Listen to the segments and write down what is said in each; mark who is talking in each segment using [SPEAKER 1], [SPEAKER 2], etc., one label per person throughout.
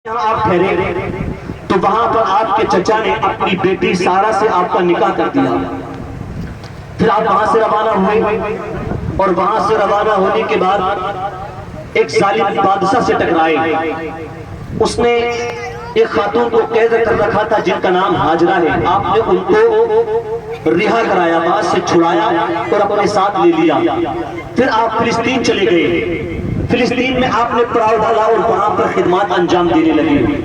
[SPEAKER 1] آپ ٹھہرے تو وہاں پر آپ کے چچا نے اپنی بیٹی سارا سے آپ کا نکاح کر دیا. پھر آپ وہاں سے روانہ ہوئے اور وہاں سے روانہ ہونے کے بعد ایک ظالم بادشاہ سے ٹکرائے. اس نے ایک خاتون کو قید کر رکھا تھا جن کا نام ہاجرہ ہے. آپ نے ان کو رہا کرایا, باز سے چھڑایا اور اپنے ساتھ لے لیا. پھر آپ فلسطین چلے گئے. فلسطین میں آپ نے پڑاؤ ڈالا اور وہاں پر خدمات انجام دینے لگے.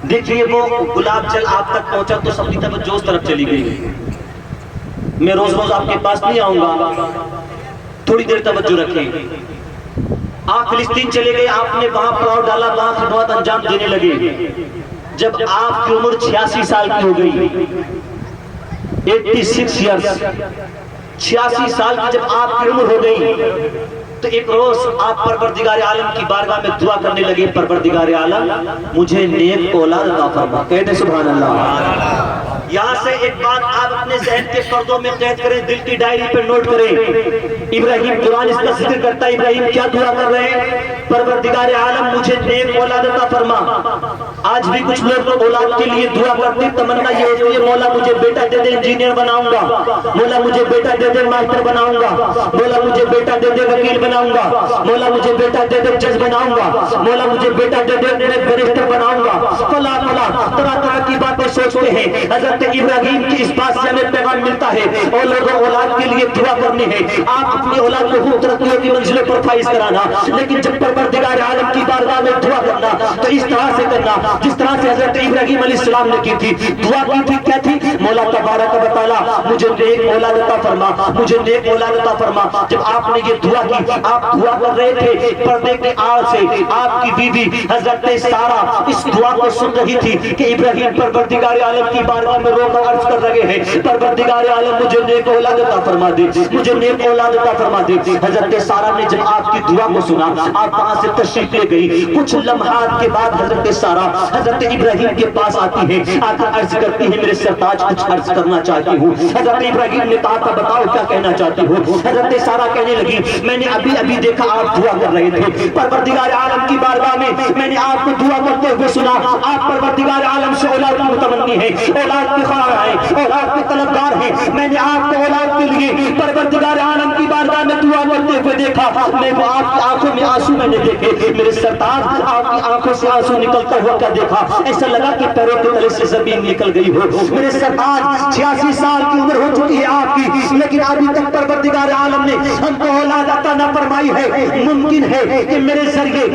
[SPEAKER 1] دیکھیے وہ گلاب جل آپ تک پہنچا تو سب کی توجہ اس طرف چلی گئی. میں روز روز آپ کے پاس نہیں آؤں گا, تھوڑی دیر توجہ رکھیں. آپ فلسطین چلے گئے, آپ نے وہاں پڑاؤ ڈالا, وہاں خدمات انجام دینے لگے. جب آپ کی عمر 86 سال کی ہو گئی, 86 ایئرس, 86 سال کی جب آپ کی عمر ہو گئی تو ایک روز آپ پروردگار عالم کی بارگاہ میں دعا کرنے لگے, پروردگار عالم مجھے نیک اولاد عطا فرما. کہتے سبحان اللہ. یہاں سے ایک بات آپ اپنے ذہن کے پردوں میں قید کریں, دل کی ڈائری پہ نوٹ کریں. ابراہیم قرآن اس کا ذکر کرتا ہے, ابراہیم کیا دعا کر رہے ہیں؟ پروردگار عالم مجھے نیک اولاد عطا فرما. آج بھی کچھ لوگ اولاد کے لیے دعا کرتے, تمنا یہ ہوتی ہے مولا مجھے بیٹا دے دے انجینئر بناؤں گا, مولا مجھے بیٹا دے دے ماسٹر بناؤں گا, مولا مجھے بیٹا دے دے وکیل بناؤں گا, مولا مجھے بیٹا دے دے جج بناؤں گا, مولا مجھے بیٹا دے دے بیرسٹر بناؤں گا. فلا فلا طرح طرح کی باتیں سوچتے ہیں. حضرت ابراہیم کی اس بات سے ہمیں پیغام ملتا ہے اور لوگوں اولاد کے لیے دعا کرنی ہے. آپ اپنی اولاد کو خوب ترقیوں کی منزلوں پر فائز کرانا, لیکن جب پروردگار عالم کی بارگاہ میں دعا کرنا تو اس طرح سے کرنا جس طرح سے حضرت ابراہیم علیہ السلام نے کی تھی. دعا کی تھی کیا تھی؟ مولا تبارک و تعالی مجھے نیک اولاد عطا فرما, مجھے نیک اولاد عطا فرما. جب آپ نے یہ دعا کی, آپ دعا کر رہے تھے, پردے کے آڑ سے آپ کی بیوی حضرت سارہ اس دعا کو سن رہی تھی کہ ابراہیم پروردگار عالم کی بارگاہ میں رو کر عرض کر رہے ہیں پروردگار عالم مجھے نیک اولاد عطا فرما دے, مجھے نیک اولاد عطا فرما دے. حضرت سارہ نے جب آپ کی دعا کو سنا, آپ وہاں سے تشریف لے گئی. کچھ لمحات کے بعد حضرت سارہ حضرت ابراہیم کے پاس آتی ہے, آ کر عرض کرتی ہے میرے سرتاج کچھ عرض کرنا چاہتی ہوں. حضرت ابراہیم نے کہا تھا بتاؤ کیا کہنا چاہتی ہو. حضرت سارہ کہنے لگی میں نے ابھی دیکھا آپ دعا کر رہے تھے, پروردگار عالم کی بارگاہ میں نے آپ کو دعا کرتے ہوئے سنا. آپ پروردگار عالم سے اولاد کی متمنی ہے, اولاد کی خواہاں ہیں, اولاد کی طلبگار ہیں. میں نے آپ کو اولاد کے لیے پروردگار عالم کی بارگاہ میں دعا کرتے ہوئے دیکھا. میں وہ آپ کی آنکھوں میں آنسو میں نے دیکھے. میرے سرتاج آپ کی آنکھوں سے آنسو نکلتا ہوا کیا دیکھا؟ ایسا لگا کہ پیروں کے تلے سے زمین نکل گئی ہو. میرے سرتاج 86 سال کی عمر ہو چکی ہے آپ کی, لیکن ابھی تک پروردگار عالم نے ہم کو اولاد عطا نہ فرمائی ہے. ممکن ہے کہ میرے ذریعے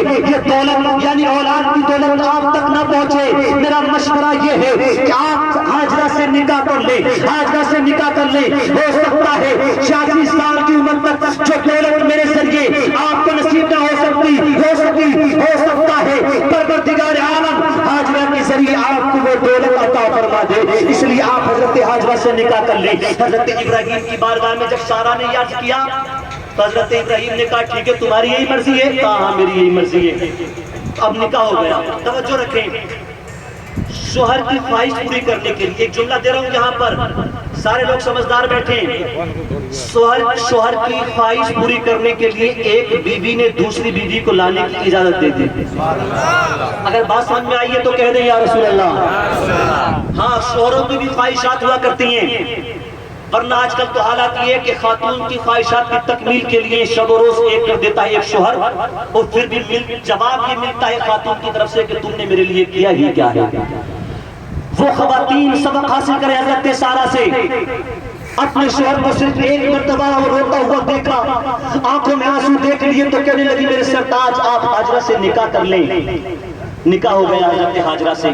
[SPEAKER 1] یہ دولت یعنی اولاد کی دولت آپ تک نہ پہنچے. میرا مشورہ یہ ہے کہ آپ ہاجرہ سے نکاح کر لیں, ہاجرہ سے نکاح کر لیں. ہو سکتا ہے 86 سال کی عمر تک جو دولت میرے ذریعے آپ کو نصیب نہ ہو سکتا ہے پروردگار عالم ہاجرہ کے ذریعے آپ کو وہ دولت عطا فرما دے. اس لیے آپ حضرت ہاجرہ سے نکاح کر لیں. حضرت ابراہیم کی بارگاہ میں جب سارہ نے یاد کیا تو حضرت ابراہیم نے کہا ٹھیک ہے تمہاری یہی مرضی ہے. کہا ہاں میری یہی مرضی ہے. اب نکاح ہو گیا. توجہ رکھیں, شوہر کی خواہش پوری کرنے کے لیے ایک جملہ دے رہا ہوں یہاں پر, سارے لوگ سمجھدار بیٹھے. شوہر کی خواہش پوری کرنے کے لیے ایک بیوی نے دوسری بیوی کو لانے کی اجازت دے دی. اگر بات سمجھ میں آئی ہے تو کہہ دیں یا رسول اللہ. ہاں شوہروں کی بھی خواہشات ہوا کرتی ہیں, ورنہ آج کل تو حالات یہ ہے کہ خاتون کی خواہشات کی تکمیل کے لیے شب و روز ایک کر دیتا ہے ایک شوہر, اور پھر بھی جواب یہ ملتا ہے خاتون کی طرف سے کہ تم نے میرے لیے کیا ہی کیا ہے. وہ خواتین سبق حاصل کرے حضرت سارہ سے. اپنے شوہر کو صرف ایک مرتبہ وہ روتا ہوا دیکھا, آنکھوں میں آنسو دیکھ لیے تو کہنے لگی میرے سرتاج آپ ہاجرہ سے نکاح کر لیں. نکاح ہو گیا حضرت ہاجرہ سے.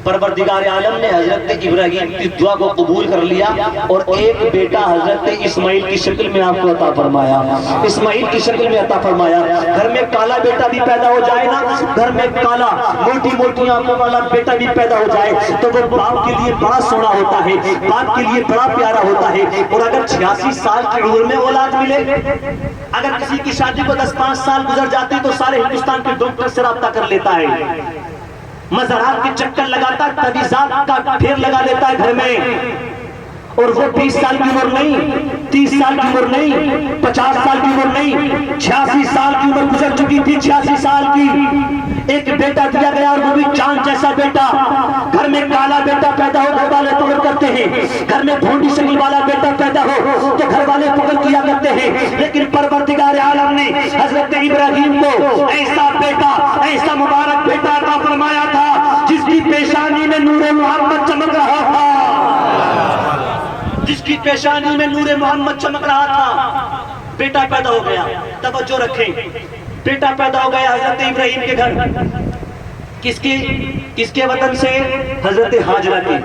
[SPEAKER 1] پروردگار عالم نے حضرت ابراہیم کی دعا کو قبول کر لیا اور ایک بیٹا حضرت اسماعیل کی شکل میں آپ کو عطا فرمایا. اسماعیل کی شکل میں عطا فرمایا. گھر میں کالا بیٹا بھی پیدا ہو جائے نا, گھر میں کالا موٹی موٹی آنکھوں والا بیٹا بھی پیدا ہو جائے تو وہ باپ کے لیے بڑا سونا ہوتا ہے, باپ کے لیے بڑا پیارا ہوتا ہے. اور اگر 86 سال کی عمر میں اولاد ملے, اگر کسی کی شادی کو 10-5 سال گزر جاتے تو سارے ہندوستان کے ڈاکٹر سے رابطہ کر لیتا ہے, مزارات کے چکر لگاتا, تعویذات کا پھیر لگا لیتا ہے گھر میں. اور وہ 20 سال کی عمر نہیں, 30 سال کی عمر نہیں, 50 سال کی عمر نہیں, 86 سال کی عمر گزر چکی تھی. 86 سال کی ہیں گھر میں بھونڈی شکل والا بیٹا پیدا ہو تو گھر والے پکڑ کیا کرتے ہیں، لیکن پروردگار عالم نے حضرت ابراہیم کو ایسا بیٹا، ایسا مبارک بیٹا عطا فرمایا تھا جس کی پیشانی میں نور محمد چمک رہا تھا، جس کی پیشانی میں نور محمد چمک رہا تھا۔ بیٹا پیدا ہو گیا، توجہ رکھیں، بیٹا پیدا ہو گیا حضرت ابراہیم کے گھر، کس کے وطن سے؟ حضرت حاجرہ کی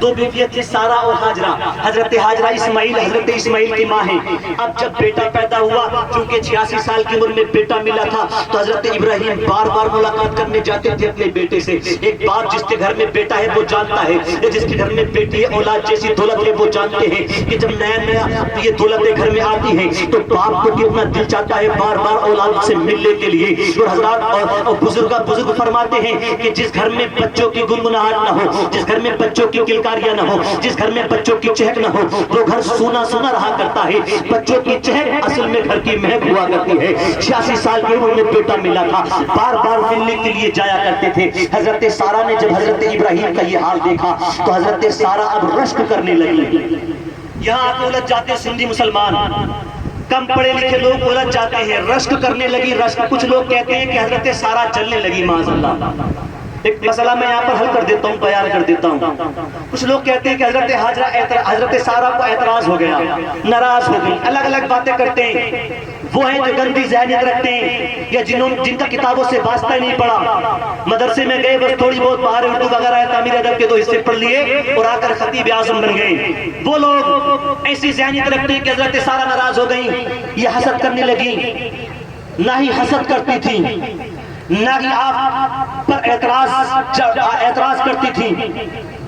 [SPEAKER 1] دو بیویاں تھی، سارہ اور حاجرہ۔ حضرت حاجرہ حضرت اسماعیل کی ماں ہے۔ اب جب بیٹا پیدا ہوا، چونکہ 86 سال کی عمر میں بیٹا ملا تھا، تو حضرت ابراہیم بار بار ملاقات کرنے جاتے تھے اپنے بیٹے سے۔ ایک باپ جس کے گھر میں بیٹا ہے وہ جانتا ہے، جس کے گھر میں بیٹی ہے، اولاد جیسی دولت ہے، وہ جانتے ہیں کہ جب نیا یہ دولتیں گھر میں آتی ہیں تو باپ کو کتنا دل چاہتا ہے بار بار اولاد سے ملنے کے لیے۔ اور حضرات اور بزرگ فرماتے ہیں کہ جس گھر میں بچوں کی گنگناہٹ نہ ہو، جس گھر میں بچوں کی کلکاریاں نہ ہو، جس گھر میں بچوں کی چہک نہ ہو، وہ گھر سونا سونا رہا کرتا ہے۔ بچوں کی چہک اصل میں گھر کی مہک ہوا کرتی ہے۔ 86 سال کی عمر میں بیٹا ملا تھا، بار بار ملنے کے لیے جایا کرتے تھے۔ حضرت سارہ نے جب حضرت ابراہیم کا یہ حال دیکھا تو حضرت سارہ اب رشک کرنے لگی۔ یہاں آ کے الجھ جاتے سندھی مسلمان، کم پڑھے لکھے لوگ الجھ جاتے ہیں، رشک کرنے لگی۔ رشک کچھ لوگ کہتے ہیں کہ حضرت سارہ جلنے لگی، معاذ اللہ۔ ایک مسئلہ میں یہاں پر حل کر دیتا ہوں، بیان کر دیتا ہوں۔ کچھ لوگ کہتے ہیں کہ حضرت سارہ کو اعتراض ہو گیا، ناراض ہو گئی، الگ الگ باتیں کرتے ہیں۔ وہ ہیں جو گندی ذہنیت رکھتے ہیں یا جن کا کتابوں سے واسطہ ہی نہیں پڑا، مدرسے میں گئے بس تھوڑی بہت باہر اردو وغیرہ ہے، تعمیر ادب کے 2 حصے پڑھ لیے اور آ کر خطیب اعظم بن گئے۔ وہ لوگ ایسی ذہنیت رکھتے ہیں کہ حضرت سارہ ناراض ہو گئی، یہ حسد کرنے لگی۔ نہ ہی حسد کرتی تھی، نہ ہی آپ پر اعتراض کرتی تھی،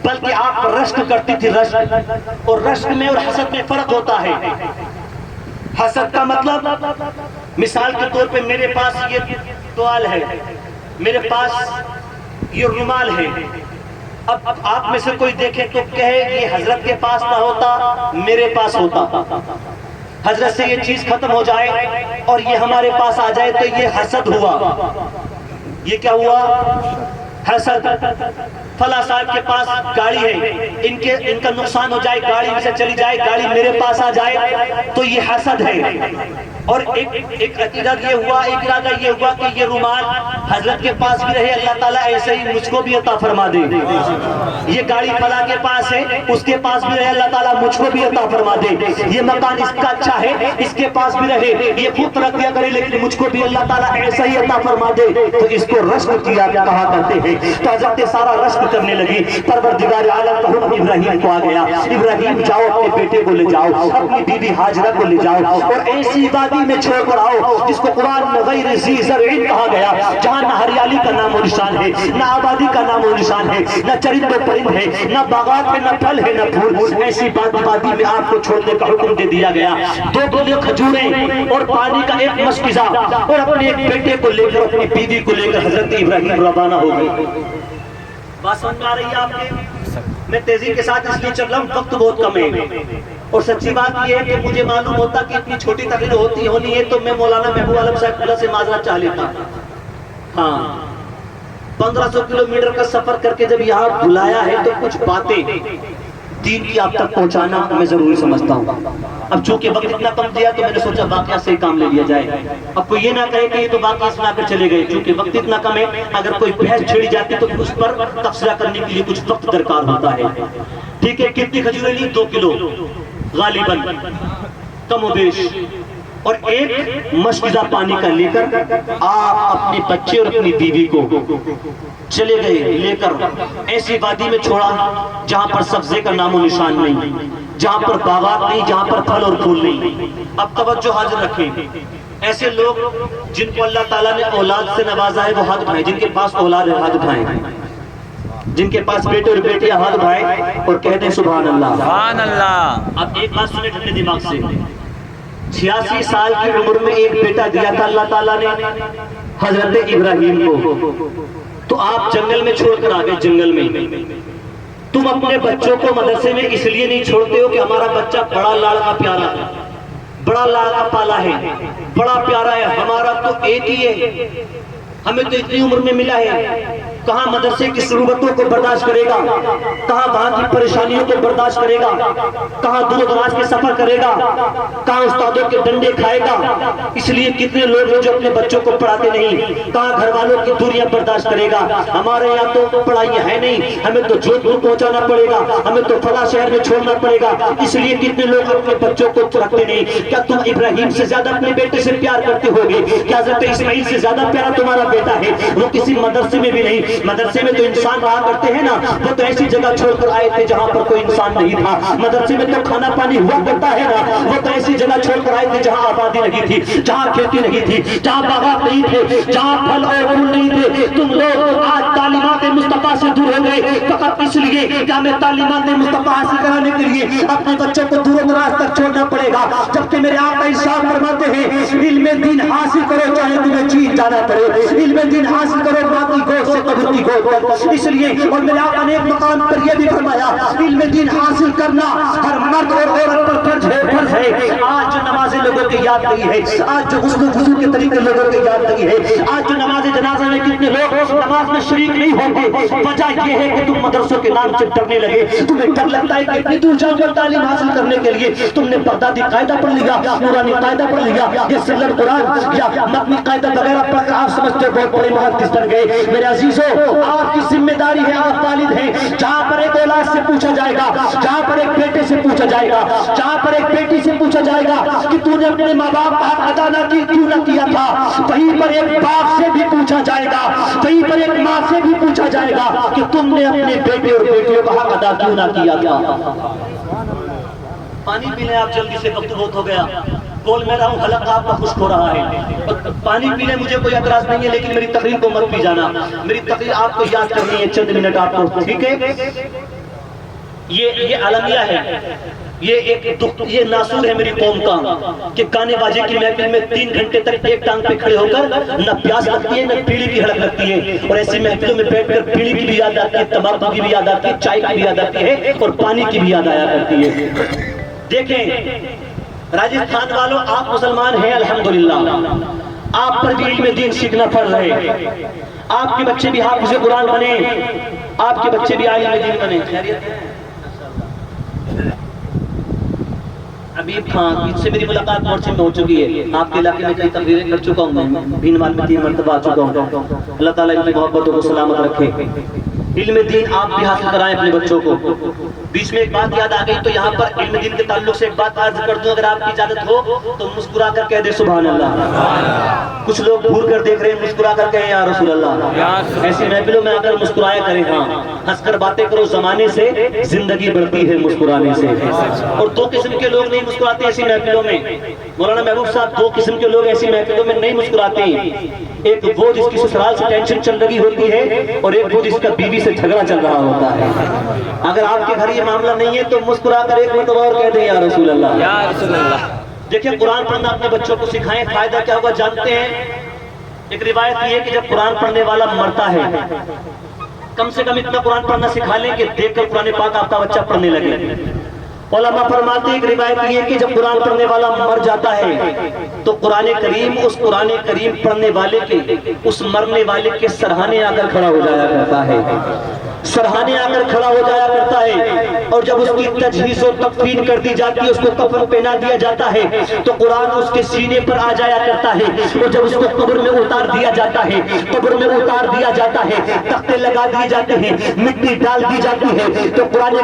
[SPEAKER 1] بلکہ آپ پر رشک کرتی تھی۔ رشک اور رشک میں اور حسد میں فرق ہوتا ہے۔ حسد کا مطلب، مثال کے طور پہ میرے پاس یہ توال ہے، میرے پاس یہ رومال ہے، اب آپ میں سے کوئی دیکھے تو کہے یہ حضرت کے پاس نہ ہوتا، میرے پاس ہوتا، حضرت سے یہ چیز ختم ہو جائے اور یہ ہمارے پاس آ جائے تو یہ حسد ہوا۔ یہ کیا ہوا؟ حسد۔ فلاں صاحب کے پاس گاڑی ہے، ان کا نقصان ہو جائے، گاڑی ان سے چلی جائے، گاڑی میرے پاس آ جائے تو یہ حسد ہے۔ اور ایک عقیدہ یہ ہوا، ایک ارادہ یہ ہوا کہ یہ رومال حضرت کے پاس بھی رہے، اللہ تعالیٰ ایسے ہی مجھ کو بھی عطا فرما دے۔ یہ گاڑی فلاں کے پاس ہے، اس کے پاس بھی رہے، اللہ تعالیٰ مجھ کو بھی عطا فرما دے۔ یہ مکان اس کا اچھا ہے، اس کے پاس بھی رہے، یہ خود رکھ دیا کرے لیکن مجھ کو بھی اللہ تعالیٰ ایسا ہی عطا فرما دے، تو اس کو رشک کیا کہا کرتے ہیں۔ تو حضرت سارہ رشک کرنے لگی۔ پروردگار عالم کا حکم ابراہیم کو آ گیا، ابراہیم جاؤ اپنے بیٹے کو لے جاؤ، اپنی بیوی حاجرہ کو لے جاؤ اور ایسی وادی میں چھوڑ کر آؤ جس کو قرآن میں غیر ذی زرع کہا گیا، جہاں نہ ہریالی کا نام و نشان ہے، نہ آبادی کا نام و نشان ہے، نہ چرند و پرند ہے، نہ باغات ہے، نہ پھل ہے، نہ پھول۔ ایسی وادی میں آپ کو چھوڑنے کا حکم دے دیا گیا۔ 2 کلو کھجوریں اور پانی کا ایک مشکزہ اور اپنے ایک بیٹے کو لے کر، اپنی بیوی کو لے کر حضرت ابراہیم روانہ ہو گئے۔ بات سمجھ میں آ رہی ہے آپ کے؟ میں تیزی کے ساتھ اس لیے چل رہا ہوں، وقت بہت کم ہے، اور سچی بات یہ ہے کہ مجھے معلوم ہوتا کہ اتنی چھوٹی تقریر ہونی ہے تو میں مولانا محبوب عالم صاحب اللہ سے معذرت چاہ لیتا۔ ہاں، 1500 کلومیٹر کا سفر کر کے جب یہاں بلایا ہے تو کچھ باتیں دین کی آپ تک پہنچانا میں ضروری سمجھتا ہوں۔ اب چونکہ وقت اتنا کم دیا تو میں نے سوچا واقعہ سے کام لے لیا جائے۔ اب کوئی یہ نہ کہے کہ یہ تو واقعہ سنا کر چلے گئے، چونکہ وقت اتنا کم ہے، اگر کوئی بحث چھیڑی جاتی تو اس پر تبصرہ کرنے کے لیے کچھ وقت درکار ہوتا ہے۔ ٹھیک ہے، کتنی کھجوریں لی؟ 2 کلو غالباً، کم و بیش، اور ایک مشکزہ پانی کا لے کر آپ اپنے بچے اور اپنی بیوی کو چلے گئے لے کر ایسی وادی میں چھوڑا جہاں پر سبزے کا نام و نشان نہیں، جہاں پر باغات نہیں، جہاں پر پھل اور پھول نہیں۔ اب توجہ حاضر رکھیں، ایسے لوگ جن کو اللہ تعالیٰ نے اولاد سے نوازا ہے وہ ہاتھ اٹھائیں، جن کے پاس اولاد ہے ہاتھ اٹھائیں، جن کے پاس بیٹے اور بیٹیاں ہاتھ اٹھائیں اور کہتے ہیں سبحان اللہ، سبحان اللہ۔ اب ایک بات سنیں ٹھنڈے دماغ سے، 86 سال کی عمر میں ایک بیٹا دیا تھا اللہ تعالیٰ نے حضرت ابراہیم کو، تو آپ جنگل میں چھوڑ کر آگئے۔ جنگل میں تم اپنے بچوں کو مدرسے میں اس لیے نہیں چھوڑتے ہو کہ ہمارا بچہ بڑا لاڑکا پیارا ہے، بڑا لاڑکا پالا ہے، بڑا پیارا ہے، ہمارا تو ایک ہی ہے، ہمیں تو اتنی عمر میں ملا ہے، کہاں مدرسے کی صعوبتوں کو برداشت کرے گا، کہاں وہاں کی پریشانیوں کو برداشت کرے گا، کہاں دور دراز کے سفر کرے گا، کہاں استادوں کے ڈنڈے کھائے گا۔ اس لیے کتنے لوگ ہیں جو اپنے بچوں کو پڑھاتے نہیں، کہاں گھر والوں کی دوریاں برداشت کرے گا۔ ہمارے یہاں تو پڑھائی ہے نہیں، ہمیں تو جودھ پور پہنچانا پڑے گا، ہمیں تو فلاں شہر میں چھوڑنا پڑے گا، اس لیے کتنے لوگ اپنے بچوں کو رکھتے نہیں۔ کیا تم ابراہیم سے زیادہ اپنے بیٹے سے پیار کرتے ہوگے؟ کیا حضرت اسماعیل سے زیادہ پیارا تمہارا بیٹا ہے؟ وہ کسی مدرسے میں بھی نہیں، مدرسے میں تو انسان رہا کرتے ہیں نا، وہ تو ایسی جگہ چھوڑ کر آئے تھے جہاں پر کوئی انسان نہیں تھا۔ مدرسے میں تو کھانا پانی ہوا کرتا ہے نا، وہ تو ایسی جگہ چھوڑ کر آئے تھے جہاں آبادی نہیں تھی، جہاں کھیتی نہیں تھی، جہاں باغات نہیں تھے، جہاں پھل اور پھول نہیں تھے۔ تم لوگ آج تعلیمات مصطفیٰ سے دور ہو گئے فقط اس لیے کہ ہمیں تعلیمات مصطفیٰ حاصل کرانے کے لیے اپنے بچوں کو دور دراز تک چھوڑنا پڑے گا، جبکہ میرے آقا ارشاد فرماتے ہیں علم دین حاصل کرو چاہے تمہیں چین جانا پڑے، علم دین حاصل کرو باقی گوشت سے قبر کی گود تک۔ اس لیے اور میرے آقا نے ایک مقام پر یہ بھی فرمایا علم دین حاصل کرنا ہر مرد اور عورت پر فرض ہے، فرض ہے۔ آج جو نمازیں لوگوں کی یاد نہیں ہے، آج جو غسل وضو کے طریقے لوگوں کی یاد نہیں ہے، آج جو نماز جنازہ میں کتنے لوگ نماز میں شریک نہیں ہوں گے، وجہ یہ ہے کہ تم مدرسوں کے نام سے ڈرنے لگے۔ تمہیں ڈر لگتا ہے کہ اتنی دور جاؤ گے تعلیم حاصل کرنے کے لیے، تم نے بغدادی قاعدہ پڑھ لیا، نورانی قاعدہ پڑھ لیا، یہ سلر قرآن یا متنی قاعدہ وغیرہ پڑھ کر آپ سمجھتے بہت بڑے محدث بن گئے۔ میرے عزیزوں، آپ کی ذمہ داری ہے، آپ والد ہیں، جہاں پر ایک اولاد سے پوچھا جائے گا، جہاں پر ایک بیٹے سے پوچھا جائے گا، جہاں پر ایک بیٹی سے پوچھا جائے گا کہ تو نے اپنے ماں باپ کا حق ادا نہ کیوں نہ کیا تھا، وہیں پر ایک باپ سے بھی پوچھا جائے گا، وہیں پر ایک ماں سے بھی پوچھا جائے گا کہ تم نے اپنے بیٹے اور بیٹیوں کا حق ادا کیوں نہ کیا تھا۔ پانی پی لیں آپ جلدی سے، وقت بہت ہو گیا، بول میں رہا ہوں حلق آپ کا خشک ہو رہا ہے، پانی پی لیں، مجھے کوئی اعتراض نہیں ہے، لیکن میری تقریر کو مت پی جانا، میری تقریر آپ کو یاد کرنی ہے چند منٹ آپ کو، ٹھیک ہے؟ یہ عالمیہ ہے، یہ ناصور ہے میری قوم کا کہ گانے باجے کی محفل میں 3 گھنٹے تک ایک ٹانگ پہ کھڑے ہو کر نہ پیاس لگتی ہے نہ بیڑی کی ہڑک لگتی ہے، اور ایسی محفلوں میں بیٹھ کر بیڑی کی بھی یاد آتی ہے، تمباکو کی بھی یاد آتی ہے، چائے کی بھی یاد آتی ہے اور پانی کی بھی یاد آیا کرتی ہے۔ دیکھیں راجستھان والوں، آپ مسلمان ہیں الحمدللہ، آپ پر بھی علم دین سیکھنا فرض ہے، آپ کے بچے بھی حافظ قرآن بنے، آپ کے بچے بھی عالم دین بنے۔ خیریت ہے؟ حبیب خان، ان سے میری ملاقات مورچے میں ہو چکی ہے، آپ کے علاقے میں کئی تقریریں کر چکا ہوں میں، بھینمال میں 3 مرتبہ آ چکا ہوں۔ اللہ تعالیٰ ان کی محبتوں کو سلامت رکھے۔ علم دین آپ بھی حاصل کرائیں اپنے بچوں کو۔ بیچ میں ایک بات یاد آ گئی تو یہاں پر علم دین کے تعلق سے ایک بات عرض کر دوں، اگر آپ کی اجازت ہو تو مسکرا کر کہہ دے سبحان اللہ۔ کچھ لوگ گھور کر دیکھ رہے ہیں، مسکرا کر کہیں یا رسول اللہ۔ ایسی محفلوں میں آ کر مسکرایا کریں، ہاں ہنس کر باتیں کرو، زمانے سے زندگی بڑھتی ہے مسکرانے سے۔ اور 2 قسم کے لوگ نہیں مسکراتے ایسی محفلوں میں، مولانا محبوب صاحب 2 قسم کے لوگ ایسی محفلوں میں نہیں مسکراتے ہیں، ایک وہ جس کی سسرال سے ٹینشن چل رہی ہوتی ہے اور ایک وہ جس کا بیوی سے جھگڑا چل رہا ہوتا ہے۔ اگر آپ کے گھر یہ معاملہ نہیں ہے تو مسکرا کر ایک مرتبہ اور کہہ دیں یا رسول اللہ، یا رسول اللہ۔ دیکھیں قرآن پڑھنا اپنے بچوں کو سکھائیں، فائدہ کیا ہوگا جانتے ہیں؟ ایک روایت یہ ہے کہ جب قرآن پڑھنے والا مرتا ہے کم سے کم اتنا قرآن پڑھنا سکھا لیں کہ دیکھ کر قرآن پاک آپ کا بچہ پڑھنے لگے۔ علماء فرماتے ہیں ایک روایت یہ ہے کہ جب قرآن پڑھنے والا مر جاتا ہے تو قرآن کریم اس قرآن کریم پڑھنے والے کے اس مرنے والے کے سرہانے آ کر کھڑا ہو جایا کرتا ہے، سرہانے آ کر کھڑا ہو جایا کرتا ہے، اور جب اس کی تجہیز و تکفین کر دی جاتی ہے، اس کو کفن پہنا دیا جاتا ہے تو قرآن اس کے سینے پر آ جایا کرتا ہے، اور جب اس کو قبر میں اتار دیا جاتا ہے، قبر میں اتار دیا جاتا ہے، تختے لگا دیے جاتے ہیں، مٹی ڈال دی جاتی ہے تو قرآن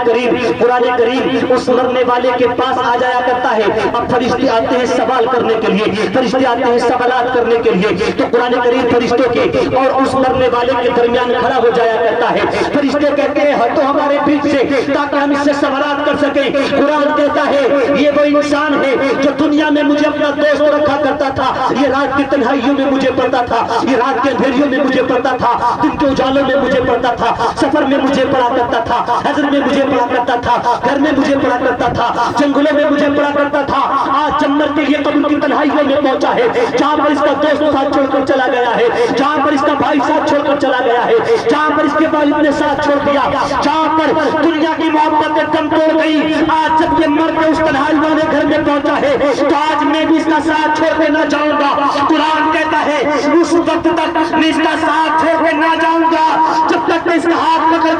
[SPEAKER 1] کریم اس مرنے والے کے پاس آ جایا کرتا ہے۔ اب فرشتے آتے ہیں سوال کرنے کے لیے، فرشتے آتے ہیں سوالات کرنے کے لیے، تو قرآن کریم فرشتوں کے اور اس مرنے والے کے درمیان کھڑا ہو جایا کرتا ہے۔ فرشتے کہتے ہیں ہٹو ہمارے بیچ سے تاکہ ہم اس سے سوالات کر سکیں۔ قرآن کہتا ہے یہ وہ انسان ہے جو دنیا میں مجھے اپنا دوست رکھا کرتا تھا، یہ رات کی تنہائیوں میں مجھے پڑھتا تھا، یہ رات کے اندھیریوں میں مجھے پڑھتا تھا، دن کے اجالوں میں مجھے پڑھتا تھا، سفر میں مجھے پڑھا کرتا تھا، حضر میں مجھے پڑھا کرتا تھا، گھر میں مجھے پڑھا کرتا تھا، جنگلوں میں مجھے پڑھا کرتا تھا۔ آج جنت کے لیے قبر کی تنہائیوں میں پہنچا ہے، جہاں پر اس کا دوست ساتھ چھوڑ کر چلا گیا ہے، جہاں پر اس کا بھائی ساتھ چھوڑ کر چلا گیا ہے، جہاں پر اس کے والد نے ساتھ چھوڑ دیا، جہاں پر دنیا کی محبت میں دم توڑ گئی، آج جب یہ مر کے اس تنہائی والے گھر میں پہنچا ہے تو آج میں بھی اس کا ساتھ چھوڑ کے نہ جاؤں گا۔ قرآن کہتا ہے اس وقت تک میں اس کا ساتھ چھوڑ کے نہ جاؤں گا جب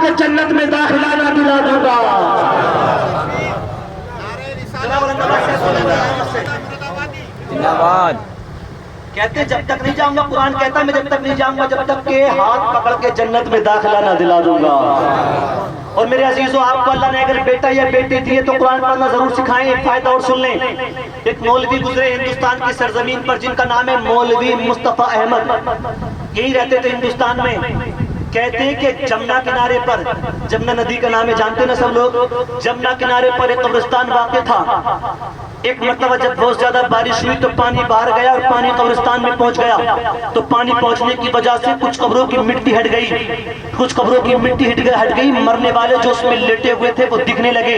[SPEAKER 1] کو جنت میں داخلہ نہ دلا دوں گا۔ کہتے جب تک نہیں جاؤں گا، قرآن کہتا ہے میں جب تک نہیں جاؤں گا جب تک کہ ہاتھ پکڑ کے جنت میں داخلہ نہ دلا دوں گا۔ اور میرے عزیزوں، آپ کو اللہ نے اگر بیٹا یا بیٹی دیے تو قرآن پڑھنا ضرور سکھائیں۔ ایک فائدہ اور سن لیں، ایک مولوی گزرے ہندوستان کی سرزمین پر جن کا نام ہے مولوی مصطفیٰ احمد، یہی رہتے تھے ہندوستان میں۔ کہتے ہیں کہ جمنا کنارے پر، جمنا ندی کا نام ہے جانتے نا سب لوگ، جمنا کنارے پر ایک قبرستان واقع تھا۔ ایک مرتبہ جب بہت زیادہ بارش ہوئی تو پانی باہر گیا اور پانی قبرستان میں پہنچ گیا، تو پانی پہنچنے کی وجہ سے کچھ قبروں کی مٹی ہٹ گئی، کچھ قبروں کی مٹی ہٹ گئی، مرنے والے جو اس میں لیٹے ہوئے تھے وہ دکھنے لگے۔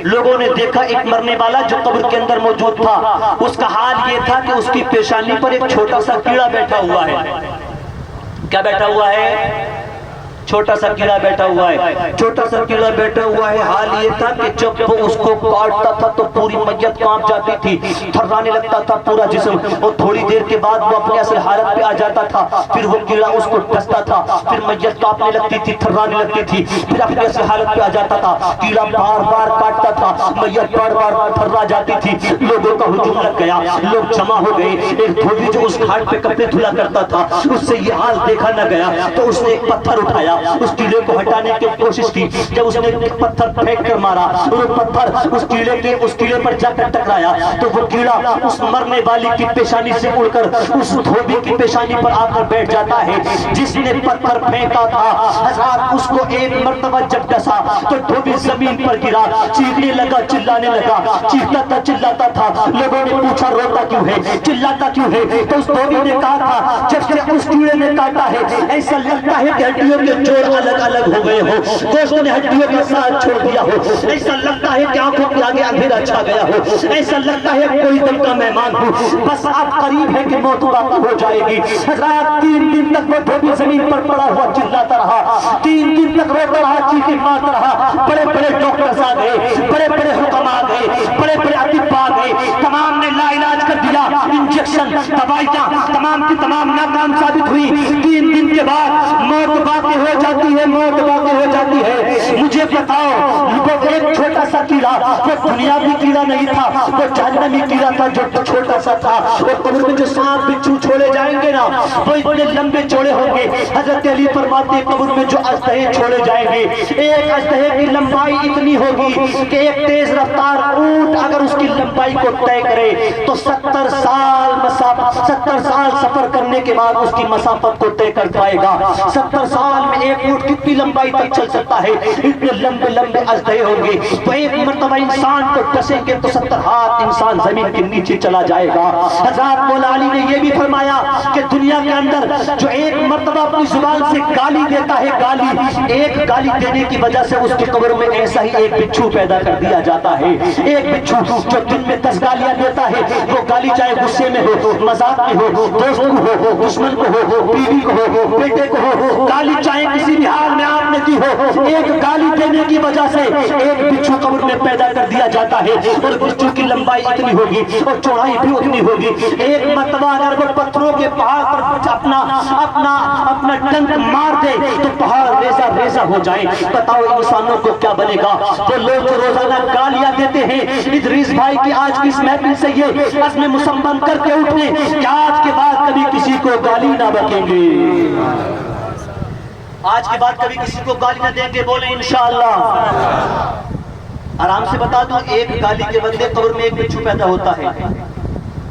[SPEAKER 1] لوگوں نے دیکھا ایک مرنے والا جو قبر کے اندر موجود تھا، اس کا حال یہ تھا کہ اس کی پیشانی پر ایک چھوٹا سا کیڑا بیٹھا ہوا ہے۔ کیا بیٹھا ہوا ہے؟ چھوٹا سا کیڑا بیٹھا ہوا ہے، چھوٹا سا کیڑا بیٹھا ہوا ہے۔ حال یہ تھا کہ جب وہ اس کو کاٹتا تھا تو پوری میت کانپ جاتی تھی، تھرانے لگتا تھا پورا جسم، اور تھوڑی دیر کے بعد وہ اپنے اصل حالت پہ آ جاتا تھا۔ پھر وہ کیڑا اس کو ڈستا تھا، پھر میت کانپنے لگتی تھی، تھرانے لگتی تھی، پھر اپنے اصل حالت پہ آ جاتا تھا۔ کیڑا بار بار کاٹتا تھا، میت بار بار تھرا جاتی تھی۔ لوگوں کا ہجوم لگ گیا، لوگ جمع ہو گئے۔ ایک دھوبی جو اس گھاٹ پہ کپڑے دھلا کرتا تھا، اس سے یہ حال دیکھا نہ گیا تو اس نے ایک پتھر اٹھایا، اس کیڑے کو ہٹانے کی کوشش کی۔ جب اس نے ایک پتھر پھینک کر مارا اور وہ پتھر اس کیڑے پر جا کر ٹکرایا تو وہ کیڑا اس مرنے والی کی پیشانی سے اڑ کر اس دھوبی کی پیشانی پر آ کر بیٹھ جاتا ہے۔ جس نے پتھر پھینکا تھا حضرات، اس کو ایک مرتبہ جب ڈسا تو دھوبی زمین پر گرا، چیخنے لگا، چلانے لگا، چیختا تھا، چلاتا تھا۔ لوگوں نے پوچھا روتا کیوں ہے، چلاتا کیوں ہے؟ تو اس دھوبی نے کہا تھا جب سے اس کیڑے نے کاٹا ہے ایسا لگتا ہے کہ ہڈیوں کے جوڑ الگ الگ ہو گئے ہو، گوشت نے ہڈیوں کا ساتھ چھوڑ دیا ہو، ایسا لگتا ہے کہ آنکھوں کے آگے اندھیرا چھا گیا ہو، ایسا لگتا ہے کوئی دم کا مہمان ہو، بس اب قریب ہے کہ موت واقع ہو جائے گی۔ حضرات 3 دن تک وہ دھوبی زمین پر پڑا ہوا چلاتا رہا، 3 دن تک روتا رہا، چیخیں مارتا رہا۔ بڑے بڑے ڈاکٹر آ گئے، بڑے بڑے حکم آ گئے، بڑے بڑے اطباء آ گئے، تمام نے لا علاج کر دیا، انجیکشن، دوائیاں تمام کی تمام ناکام ثابت ہوئی۔ 3 دن کے بعد موت واقع ہو جاتی ہے، موت واقع ہو جاتی ہے۔ مجھے بتاؤ، وہ ایک چھوٹا سا کیڑا، وہ دنیاوی کیڑا نہیں تھا، وہ جہنمی کیڑا تھا جو چھوٹا سا تھا۔ اور قبر میں جو سانپ بچھو چھوڑے جائیں گے نا وہ اتنے لمبے چوڑے ہوں گے۔ حضرت علی فرماتے ہیں قبر میں جو اژدہے چھوڑے جائیں گے، ایک اژدہے کی لمبائی اتنی ہوگی کہ ایک تیز رفتار اونٹ اگر اس کی لمبائی کو طے کرے تو 70 سال سفر کرنے کے بعد اس کی مسافت کو طے کر پائے گا۔ 70 سال میں ایک اونٹ کتنی لمبائی تک چل سکتا ہے؟ اتنے لمبے لمبے اژدہے ہوں گے۔ تو ایک مرتبہ انسان کو ڈسیں گے تو 70 ہاتھ انسان زمین کے نیچے چلا جائے گا۔ حضرات مولا علی نے یہ بھی فرمایا کہ دنیا کے اندر جو ایک مرتبہ اپنی زبان سے گالی دیتا ہے، گالی، ایک گالی دینے کی وجہ سے اس کی قبر میں ایسا ہی ایک بچھو پیدا کر دیا جاتا ہے۔ ایک بچھو جو دن میں 10 گالیاں دیتا ہے، وہ گالی چاہے غصے میں ہو، مذاق میں ہو، دوست کو ہو، دشمن کو ہو، بیوی کو ہو، بیٹے کو ہو، گالی چاہے کسی بھی حال میں آپ نے دی ہو، ایک گالی دینے کی وجہ سے ایک بچھو قبر میں پیدا کر دیا جاتا ہے۔ اور بچھو کی لمبائی اتنی ہوگی اور چوڑائی بھی اتنی ہوگی۔ ایک مرتبہ اگر وہ پتھروں کے پہاڑ پر اپنا ڈنک مار دے تو پہاڑ ریزہ ریزہ ہو جائے۔ بتاؤ انسانوں کو کیا بنے گا؟ وہ لوگ جو روزانہ گالیاں دیتے ہیں، ادریس بھائی کی آج کی اس محفل سے یہ عزم مصمم کر کے اٹھیں کہ آج کے بعد کبھی کسی کو گالی نہ بکیں گے، آج کے بعد کبھی کسی کو گالی نہ دیں گے، بولیں انشاءاللہ۔ آرام سے بتا دوں، ایک گالی کے بدلے قبر میں ایک بچھو پیدا ہوتا ہے۔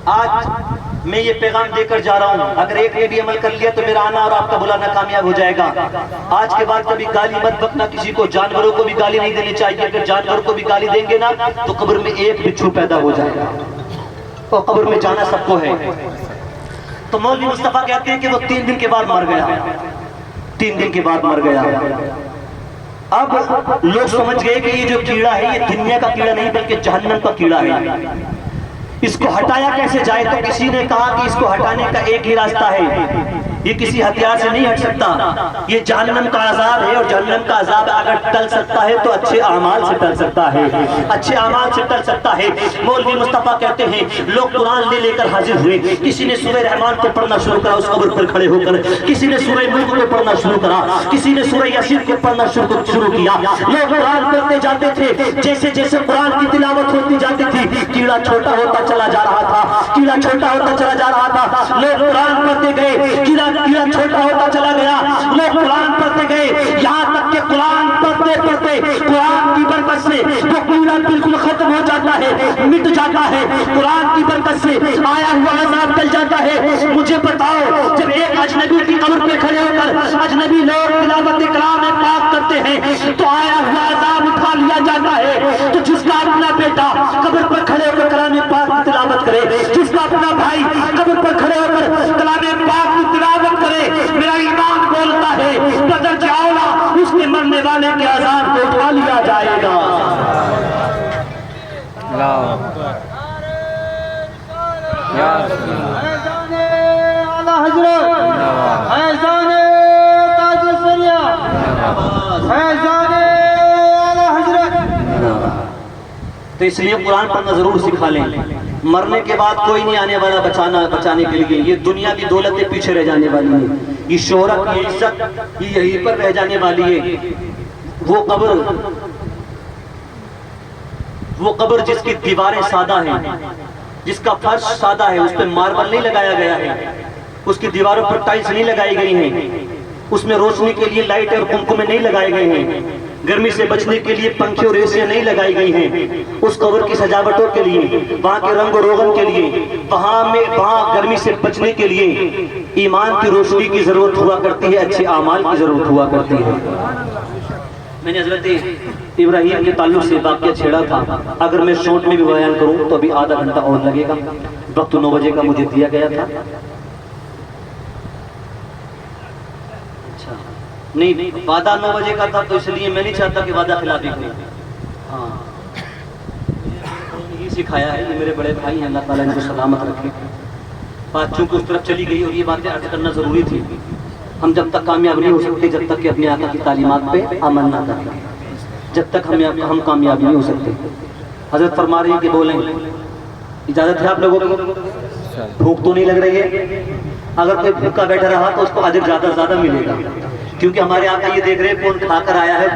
[SPEAKER 1] آج میں یہ پیغام دے کر جا رہا ہوں، اگر ایک نے بھی عمل کر لیا تو میرا آنا اور آپ کا بلانا کامیاب ہو جائے گا۔ آج کے بعد کبھی گالی مت بکنا کسی کو، جانوروں کو بھی گالی نہیں دینی چاہیے۔ اگر جانوروں کو بھی گالی دیں گے نا تو قبر میں ایک بچھو پیدا ہو جائے گا، اور قبر میں جانا سب کو ہے۔ تو مولوی مصطفیٰ کہتے ہیں کہ وہ 3 دن کے بعد مر گیا، 3 دن کے بعد مر گیا۔ اب لوگ سمجھ گئے کہ یہ جو کیڑا ہے یہ دنیا کا کیڑا نہیں بلکہ جہنم کا کیڑا ہے، اس کو ہٹایا کیسے جائے؟ تو کسی نے کہا کہ اس کو ہٹانے کا ایک ہی راستہ ہے، یہ کسی ہتھیار سے نہیں ہٹ سکتا. یہ جہنم کا عذاب ہے، اور جہنم کا عذاب اگر ٹل سکتا ہے تو اچھے اعمال سے ٹل سکتا ہے، اچھے اعمال سے ٹل سکتا ہے. مولوی مصطفیٰ کہتے ہیں لوگ قرآن لے کر حاضر ہوئے. کسی نے سورہ رحمان کو پڑھنا شروع کرا اس قبر پر کھڑے ہو کر، کسی نے سورہ ملک کو پڑھنا شروع کرا، کسی نے سورہ یاسین کو پڑھنا شروع کیا. لوگ قرآن پڑھتے جاتے تھے، جیسے جیسے قرآن کی تلاوت ہوتی جاتی تھی کیڑا چھوٹا ہوتا چلا جا رہا تھا، کیڑا چھوٹا ہوتا چلا جا رہا تھا. لوگ قرآن پڑھتے گئے، کیڑا چھوٹا ہوتا چلا گیا. لوگ قرآن پڑھتے گئے یہاں تک کہ قرآن پڑھتے پڑھتے قرآن کی برکت سے وہ کیڑا بالکل ختم ہو جاتا ہے، مٹ جاتا ہے. قرآن کی برکت سے آیا ہوا عذاب ٹل جاتا ہے. مجھے بتاؤ جب ایک اجنبی کی قبر پہ کھڑے ہو کر اجنبی لوگ تلاوت کلام پاک کرتے ہیں تو آیا ہوا عذاب اٹھا لیا جاتا ہے. تو جس کا اپنا بیٹا قبر پر کھڑے ہو کر کلام پاک کی تلاوت کرے، جس کا اپنا بھائی قبر پر کھڑے ہو کر کلام پاک کی تلاوت کرے، میرا ایمان بولتا ہے بدر جاؤلا اس کے مرنے والے کے عذاب کو اٹھا لیا جائے گا. تو اس لیے قرآن پڑھنا ضرور سکھا لیں. مرنے کے بعد کوئی نہیں آنے والا بچانے کے لیے. یہ دنیا کی دولتیں پیچھے رہ جانے والی ہیں، یہ شہرت یہ عزت یہ یہیں پر رہ جانے والی ہے. وہ قبر جس کی دیواریں سادہ ہیں، جس کا فرش سادہ ہے، اس پہ ماربل نہیں لگایا گیا ہے، اس کی دیواروں پر ٹائلز نہیں لگائی گئی ہیں، اس میں روشنی کے لیے لائٹ اور کمکمے نہیں لگائے گئے ہیں، گرمی سے بچنے کے لیے پنکھے اور ایسیاں نہیں لگائی گئی ہیں. اس قبر کی سجاوٹوں کے لیے، وہاں کے رنگ و روغن کے لیے، وہاں گرمی سے بچنے کے لیے ایمان کی روشنی کی ضرورت ہوا کرتی ہے، اچھے اعمال کی ضرورت ہوا کرتی ہے. میں نے حضرت ابراہیم کے تعلق سے واقعہ چھیڑا تھا. اگر میں شارٹ میں بھی بیان کروں تو ابھی آدھا گھنٹہ اور لگے گا. وقت 9 بجے کا مجھے دیا گیا تھا. نہیں وعدہ 9 بجے کا تھا، تو اس لیے میں نہیں چاہتا کہ وعدہ خلافی کریں. ہاں یہ سکھایا ہے، یہ میرے بڑے بھائی ہیں، اللہ تعالیٰ ان کو سلامت رکھے. بات چونکہ اس طرف چلی گئی اور یہ باتیں عرض کرنا ضروری تھی. ہم جب تک کامیاب نہیں ہو سکتے جب تک کہ اپنے آقا کی تعلیمات پہ عمل نہ کریں، جب تک ہم کامیاب نہیں ہو سکتے. حضرت فرما رہی ہیں کہ بولیں. اجازت ہے آپ لوگوں کو؟ بھوک تو نہیں لگ رہی ہے؟ اگر کوئی بھوکا بیٹھا رہا تو اس کو اجر زیادہ ملے گا، کیونکہ ہمارے آقا یہ دیکھ رہے ہیں کون کھا کر آیا ہے.